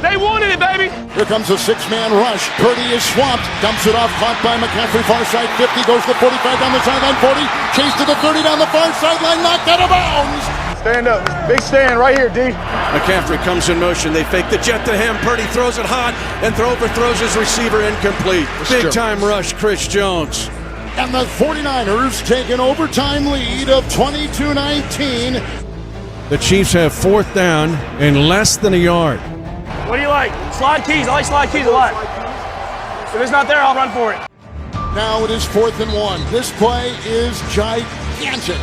They wanted it, baby. Here comes a 6-man rush. Purdy is swamped. Dumps it off. Caught by McCaffrey. Far side 50. Goes to the 45 down the sideline. 40. Chase to the 30 down the far sideline. Knocked out of bounds. Stand up. Big stand right here, D. McCaffrey comes in motion. They fake the jet to him. Purdy throws it hot and overthrows his receiver incomplete. Big time rush, Chris Jones. And the 49ers take an overtime lead of 22-19. The Chiefs have 4th down and less than a yard. What do you like? Slide keys. I like slide keys a lot. If it's not there, I'll run for it. Now it is 4th and 1. This play is gigantic.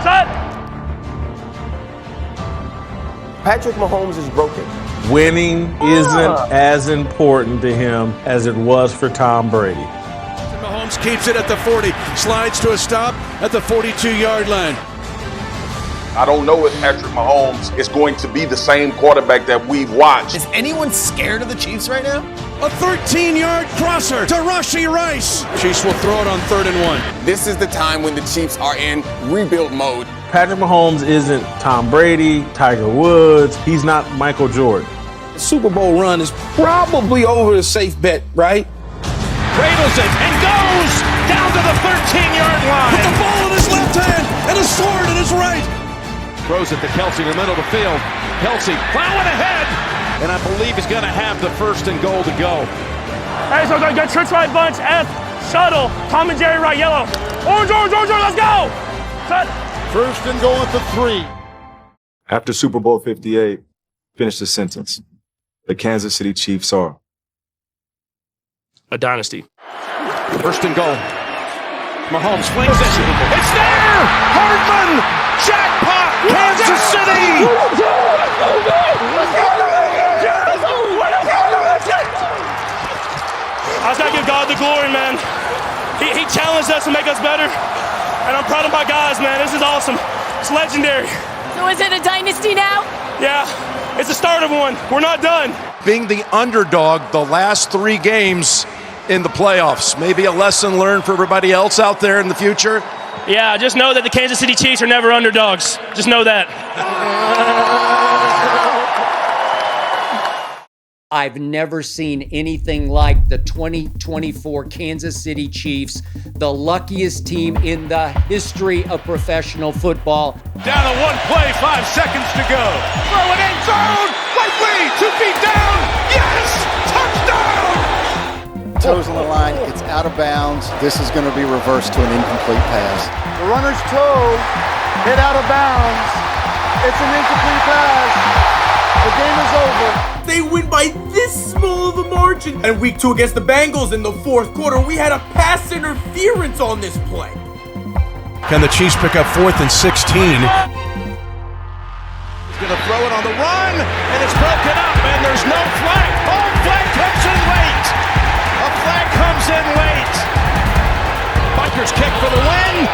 Set. Patrick Mahomes is broken. Winning isn't as important to him as it was for Tom Brady. Mahomes keeps it at the 40, slides to a stop at the 42-yard line. I don't know if Patrick Mahomes is going to be the same quarterback that we've watched. Is anyone scared of the Chiefs right now? A 13-yard crosser to Rashee Rice. Chiefs will throw it on 3rd and 1. This is the time when the Chiefs are in rebuild mode. Patrick Mahomes isn't Tom Brady, Tiger Woods. He's not Michael Jordan. The Super Bowl run is probably over a safe bet, right? Cradles it and goes down to the 13-yard line. With the ball in his left hand and a sword in his right. Throws it to Kelsey in the middle of the field. Kelsey plowing ahead, and I believe he's going to have the 1st and goal to go. Hey, so got trips right bunch, F, shuttle, Tom and Jerry right, yellow. Orange, let's go! Set. 1st and goal at the 3. After Super Bowl 58, finish the sentence. The Kansas City Chiefs are a dynasty. 1st and goal. Mahomes flings it. It's there! Hardman! Jackpot! Kansas City! I just gotta give God the glory, man. He challenged us to make us better. And I'm proud of my guys, man. This is awesome. It's legendary. So is it a dynasty now? Yeah, it's the start of one. We're not done. Being the underdog the last 3 games in the playoffs. Maybe a lesson learned for everybody else out there in the future. Yeah, just know that the Kansas City Chiefs are never underdogs. Just know that. I've never seen anything like the 2024 Kansas City Chiefs, the luckiest team in the history of professional football. Down to 1 play, 5 seconds to go. Throw it in zone, likely 2 feet down. Yes, touchdown! Toes on the line, it's out of bounds. This is going to be reversed to an incomplete pass. The runner's toe hit out of bounds. It's an incomplete pass. The game is over. They win by this small of a margin. And week 2 against the Bengals in the 4th quarter, we had a pass interference on this play. Can the Chiefs pick up 4th and 16? He's going to throw it on the run, and it's broken up, and there's no flag. Oh, flag comes in late. A flag comes in late. Butker's kick for the win.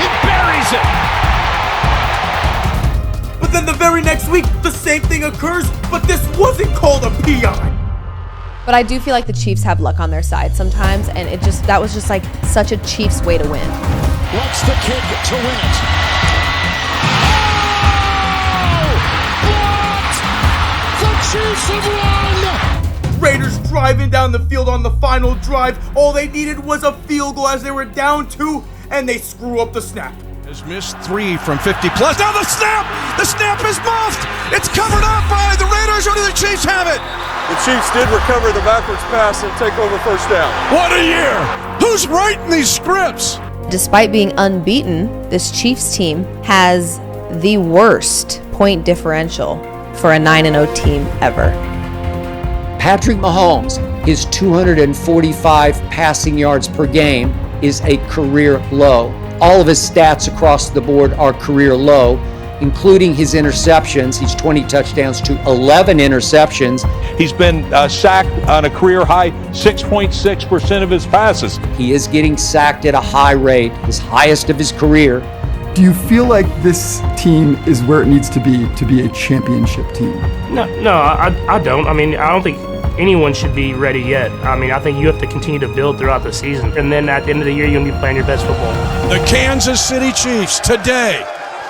He buries it. then the very next week, the same thing occurs, but this wasn't called a PI. But I do feel like the Chiefs have luck on their side sometimes, and that was just like such a Chiefs way to win. What's the kick to win it? Oh! Blocked! The Chiefs have won! Raiders driving down the field on the final drive. All they needed was a field goal as they were down 2, and they screw up the snap. Has missed 3 from 50 plus. Now the snap! The snap is muffed! It's covered up by the Raiders, or do the Chiefs have it? The Chiefs did recover the backwards pass and take over first down. What a year! Who's writing these scripts? Despite being unbeaten, this Chiefs team has the worst point differential for a 9-0 team ever. Patrick Mahomes, his 245 passing yards per game is a career low. All of his stats across the board are career low, including his interceptions. He's 20 touchdowns to 11 interceptions. He's been sacked on a career high 6.6% of his passes. He is getting sacked at a high rate, his highest of his career. Do you feel like this team is where it needs to be a championship team? No, I don't. I mean, I don't think anyone should be ready yet. I mean, I think you have to continue to build throughout the season. And then at the end of the year, you're going to be playing your best football. The Kansas City Chiefs today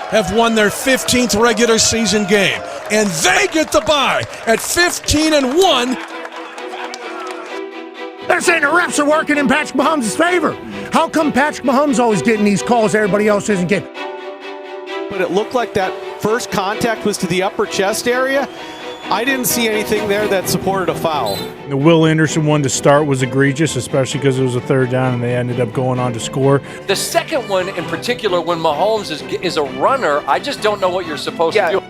have won their 15th regular season game, and they get the bye at 15-1. They're saying the refs are working in Patrick Mahomes' favor. How come Patrick Mahomes always getting these calls everybody else isn't getting? But it looked like that first contact was to the upper chest area. I didn't see anything there that supported a foul. The Will Anderson one to start was egregious, especially because it was a third down and they ended up going on to score. The second one in particular, when Mahomes is a runner, I just don't know what you're supposed to do.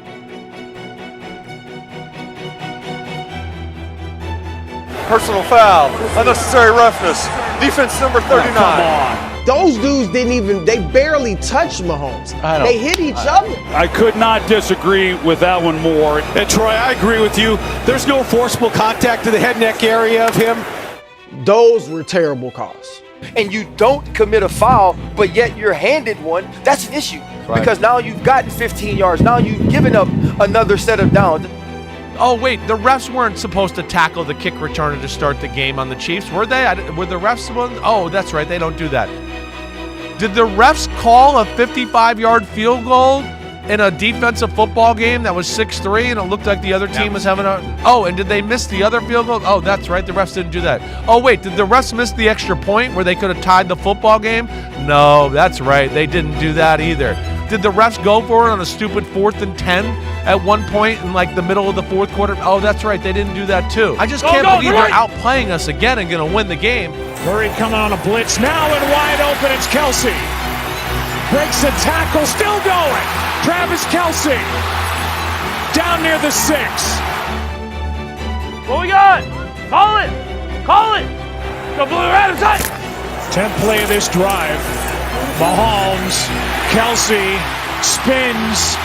Personal foul, unnecessary roughness, defense number 39. Come on. Those dudes they barely touched Mahomes. They hit each other. I could not disagree with that one more. And Troy, I agree with you. There's no forcible contact to the head neck area of him. Those were terrible calls. And you don't commit a foul, but yet you're handed one, that's an issue. Right. Because now you've gotten 15 yards. Now you've given up another set of downs. Oh, wait, the refs weren't supposed to tackle the kick returner to start the game on the Chiefs, were they? Were the refs supposed? Oh, that's right, they don't do that. Did the refs call a 55-yard field goal in a defensive football game that was 6-3 and it looked like the other team was having a... Oh, and did they miss the other field goal? Oh, that's right, the refs didn't do that. Oh, wait, did the refs miss the extra point where they could have tied the football game? No, that's right, they didn't do that either. Did the refs go for it on a stupid 4th and 10 at one point in like the middle of the fourth quarter? Oh, that's right, they didn't do that too. I just can't believe they're outplaying us again and going to win the game. Murray coming on a blitz now and wide open. It's Kelsey. Breaks the tackle, still going. Travis Kelsey down near the 6. What we got? Call it. Call it. Go Blue Raiders. 10th play of this drive. Mahomes, Kelsey spins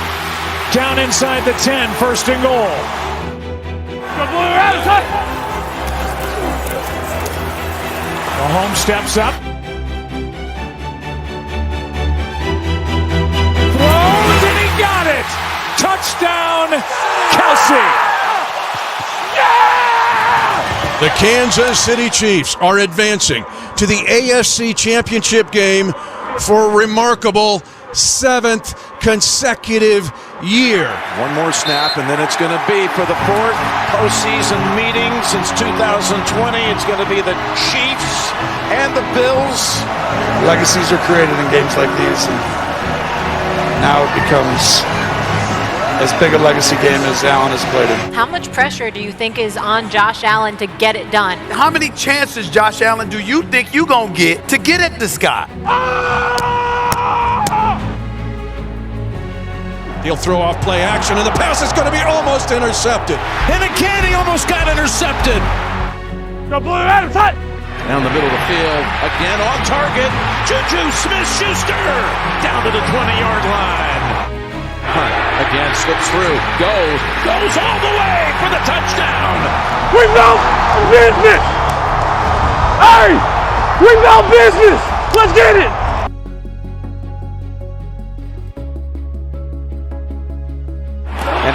down inside the 10, 1st and goal. Go Blue Raiders. Mahomes steps up. Throws and he got it. Touchdown, Kelsey. The Kansas City Chiefs are advancing to the AFC Championship game for a remarkable 7th consecutive year. One more snap, and then it's going to be for the 4th postseason meeting since 2020. It's going to be the Chiefs and the Bills. Legacies are created in games like these, and now it becomes as big a legacy game as Allen has played it. How much pressure do you think is on Josh Allen to get it done? How many chances, Josh Allen, do you think you're going to get to get at this guy? He'll throw off play action, and the pass is going to be almost intercepted. And again, he almost got intercepted. Go Blue Raiders. Down the middle of the field, again on target. Juju Smith-Schuster down to the 20-yard line. Hunt again slips through, goes all the way for the touchdown. We know business. Hey, we know business. Let's get it.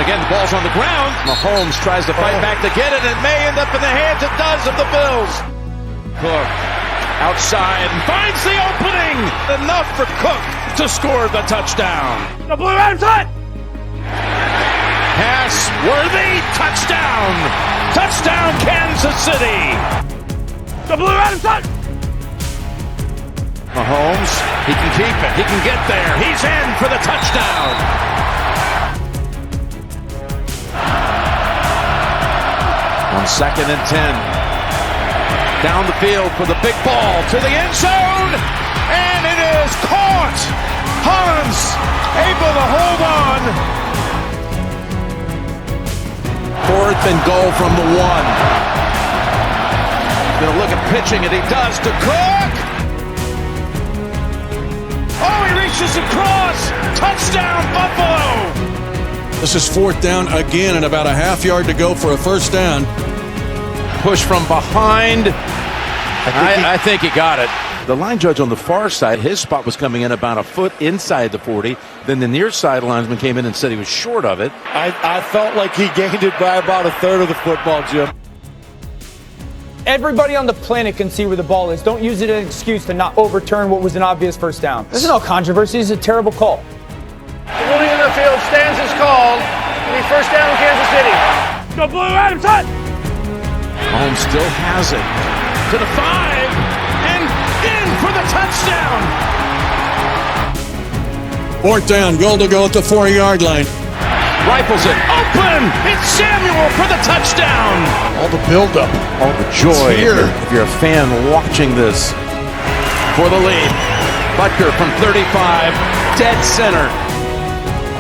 again, the ball's on the ground. Mahomes tries to fight back to get it. It may end up in the hands, it does, of the Bills. Cook outside and finds the opening. Enough for Cook to score the touchdown. The Blue Rams hut! Pass worthy, touchdown. Touchdown, Kansas City. The Blue Rams hut! Mahomes, he can keep it. He can get there. He's in for the touchdown. On 2nd and 10. Down the field for the big ball to the end zone. And it is caught. Hans able to hold on. 4th and goal from the 1. Gonna look at pitching, and he does to Cook. Oh, he reaches across. Touchdown, Buffalo. This is 4th down again and about a half yard to go for a first down. Push from behind. I think he got it. The line judge on the far side, his spot was coming in about a foot inside the 40. Then the near side linesman came in and said he was short of it. I felt like he gained it by about a third of the football, Jim. Everybody on the planet can see where the ball is. Don't use it as an excuse to not overturn what was an obvious first down. There's no controversy. It's a terrible call. The ruling in the field stands as called. It'll be first down, Kansas City. The Blue Rams hut! Mahomes still has it. To the 5. And in for the touchdown. 4th down, goal to go at the 4-yard line. Rifles it. Open! It's Samuel for the touchdown. All the buildup. All the joy. If you're a fan watching this. For the lead. Butker from 35. Dead center.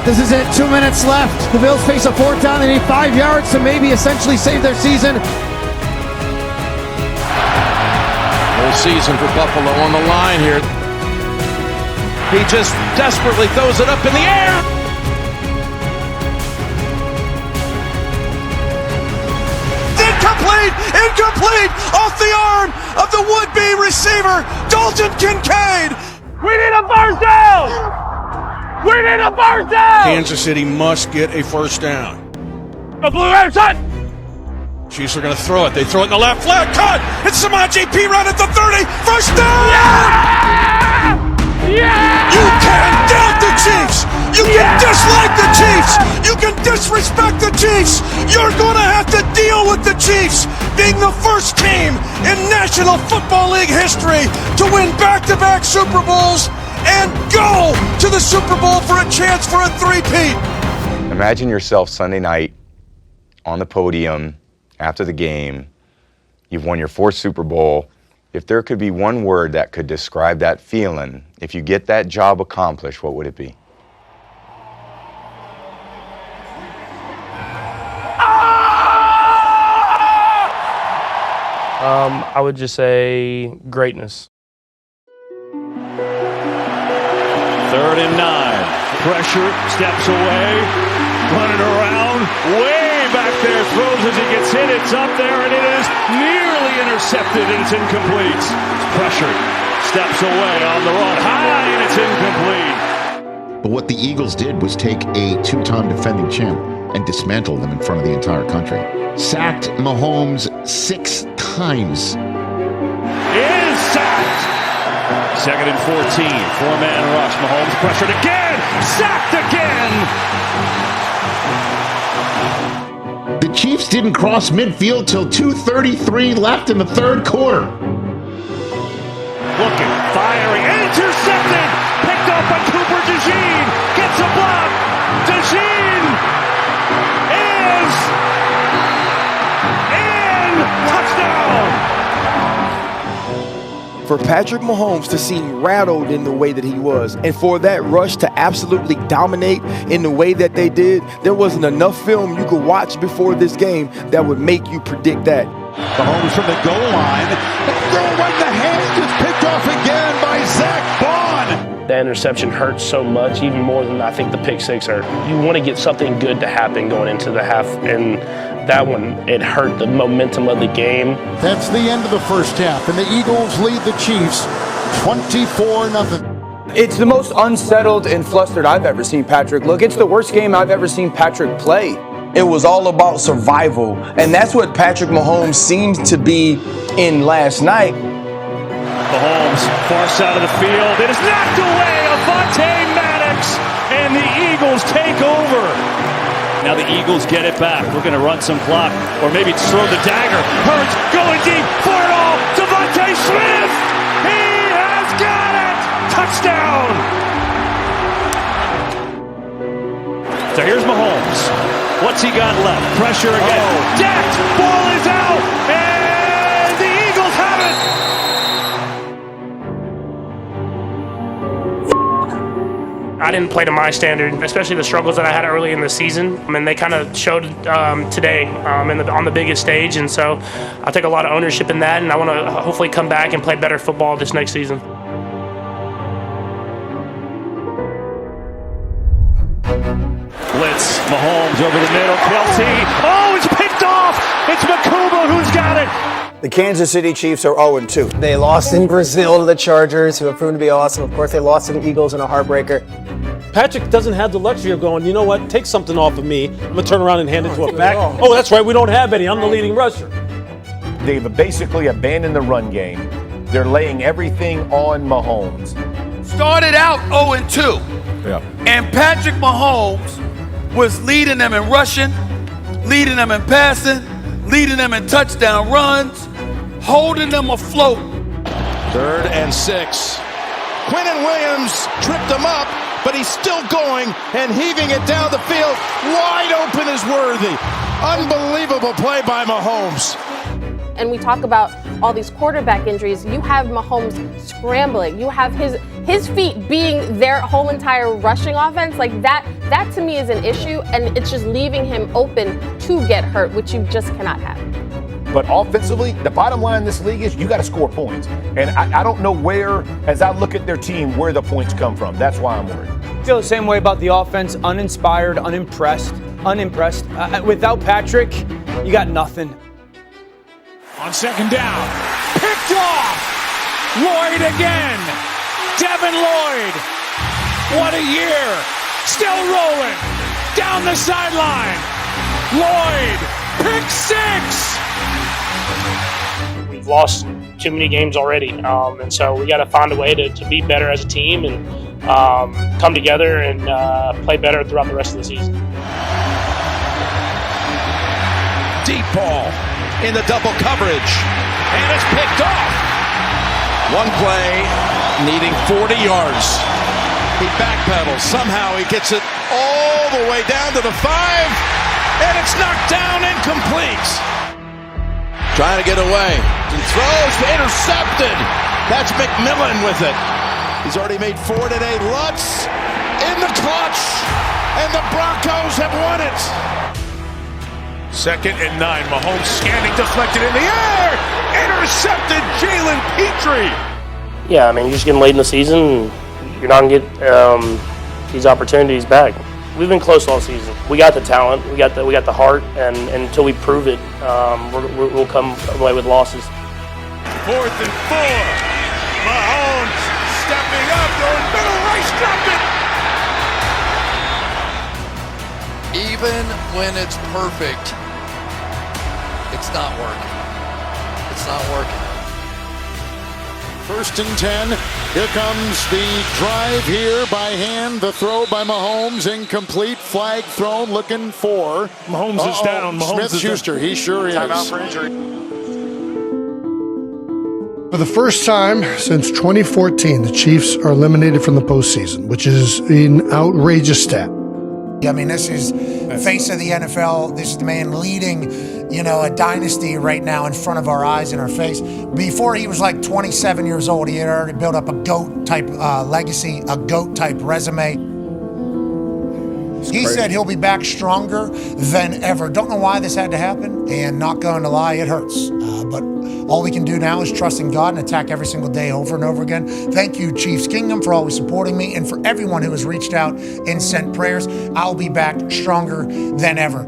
This is it. 2 minutes left. The Bills face a 4th down. They need 5 yards to maybe essentially save their season. Whole season for Buffalo on the line here. He just desperately throws it up in the air. Incomplete! Off the arm of the would-be receiver, Dalton Kincaid! We need a first down! We need a first down! Kansas City must get a first down. The Blue Rams hut! Chiefs are going to throw it. They throw it in the left flat. Cut! It's Samaje Perine at the 30. First down! Yeah! Yeah! You can doubt the Chiefs! You can dislike the Chiefs! You can disrespect the Chiefs! You're going to have to deal with the Chiefs being the first team in National Football League history to win back-to-back Super Bowls and go to the Super Bowl for a chance for a three-peat. Imagine yourself Sunday night on the podium after the game. You've won your 4th Super Bowl. If there could be one word that could describe that feeling, if you get that job accomplished, what would it be? I would just say greatness. 3rd and 9. Pressure, steps away, running around, way back there, throws as he gets hit. It's up there, and it is nearly intercepted, and it's incomplete. Pressure, steps away on the run, high, and it's incomplete. But what the Eagles did was take a 2-time defending champ and dismantle them in front of the entire country. Sacked Mahomes 6 times. Is sacked. 2nd and 14. 4-man rush. Mahomes pressured again. Sacked again. The Chiefs didn't cross midfield till 2:33 left in the 3rd quarter. Looking, firing, intercepted. Picked up by Cooper DeJean. Gets a block. DeJean is in. Touchdown. For Patrick Mahomes to seem rattled in the way that he was, and for that rush to absolutely dominate in the way that they did, there wasn't enough film you could watch before this game that would make you predict that. Mahomes from the goal line. Throw right in the hands. It's picked off again by Zach Bond. That interception hurts so much, even more than I think the pick six hurt. You want to get something good to happen going into the half, and that one, it hurt the momentum of the game. That's the end of the first half, and the Eagles lead the Chiefs 24-0. It's the most unsettled and flustered I've ever seen Patrick look. It's the worst game I've ever seen Patrick play. It was all about survival, and that's what Patrick Mahomes seems to be in last night. Mahomes, far side of the field. It is knocked away. Avonte Maddox, and the Eagles take over. Now the Eagles get it back. We're going to run some clock, or maybe it's throw the dagger. Hurts going deep for it all. Devontae Smith, he has got it. Touchdown. So here's Mahomes. What's he got left? Pressure again. Jacked. Ball is out. And the Eagles have it. I didn't play to my standard, especially the struggles that I had early in the season. I mean, they kind of showed today on the biggest stage, and so I take a lot of ownership in that, and I want to hopefully come back and play better football this next season. Blitz, Mahomes over the middle, Kelce. Oh, it's picked off! It's Makuba who's got it! The Kansas City Chiefs are 0-2. They lost in Brazil to the Chargers, who have proven to be awesome. Of course, they lost to the Eagles in a heartbreaker. Patrick doesn't have the luxury of going, you know what, take something off of me. I'm going to turn around and hand it to a back. Oh, that's right, we don't have any. I'm the leading rusher. They've basically abandoned the run game. They're laying everything on Mahomes. Started out 0-2. Yeah. And Patrick Mahomes was leading them in rushing, leading them in passing, leading them in touchdown runs, holding them afloat. 3rd and 6. Quinnen Williams tripped him up, but he's still going and heaving it down the field. Wide open is Worthy. Unbelievable play by Mahomes. And we talk about all these quarterback injuries. You have Mahomes scrambling. You have his feet being their whole entire rushing offense. Like that to me is an issue, and it's just leaving him open to get hurt, which you just cannot have. But offensively, the bottom line in this league is you got to score points. And I don't know where, as I look at their team, where the points come from. That's why I'm worried. I feel the same way about the offense. Uninspired, unimpressed. Without Patrick, you got nothing. On 2nd down, picked off. Lloyd again. Devin Lloyd. What a year. Still rolling. Down the sideline. Lloyd. Pick 6. We've lost too many games already, and so we got to find a way to be better as a team and come together and play better throughout the rest of the season. Deep ball in the double coverage, and it's picked off. One play, needing 40 yards. He backpedals. Somehow he gets it all the way down to the 5, and it's knocked down, incomplete. Trying to get away. He throws, intercepted. That's McMillan with it. He's already made 4 today. Lutz in the clutch, and the Broncos have won it. 2nd and 9. Mahomes scanning, deflected in the air. Intercepted, Jalen Petrie. Yeah, I mean, you're just getting late in the season. You're not going to get these opportunities back. We've been close all season. We got the talent, we got the heart, and until we prove it, we'll come away with losses. 4th and 4. Mahomes stepping up, going middle, right, dropped it. Even when it's perfect, it's not working. It's not working. 1st and 10. Here comes the drive here by hand. The throw by Mahomes. Incomplete. Flag thrown. Looking for. Mahomes is down. Mahomes Smith-Schuster. He sure is. Timeout for injury. For the first time since 2014, the Chiefs are eliminated from the postseason, which is an outrageous stat. I mean, this is face of the NFL. This is the man leading, a dynasty right now in front of our eyes and our face. Before he was like 27 years old, he had already built up a GOAT-type legacy, a GOAT-type resume. He said he'll be back stronger than ever. Don't know why this had to happen, and not going to lie, it hurts. But all we can do now is trust in God and attack every single day over and over again. Thank you, Chiefs Kingdom, for always supporting me, and for everyone who has reached out and sent prayers. I'll be back stronger than ever.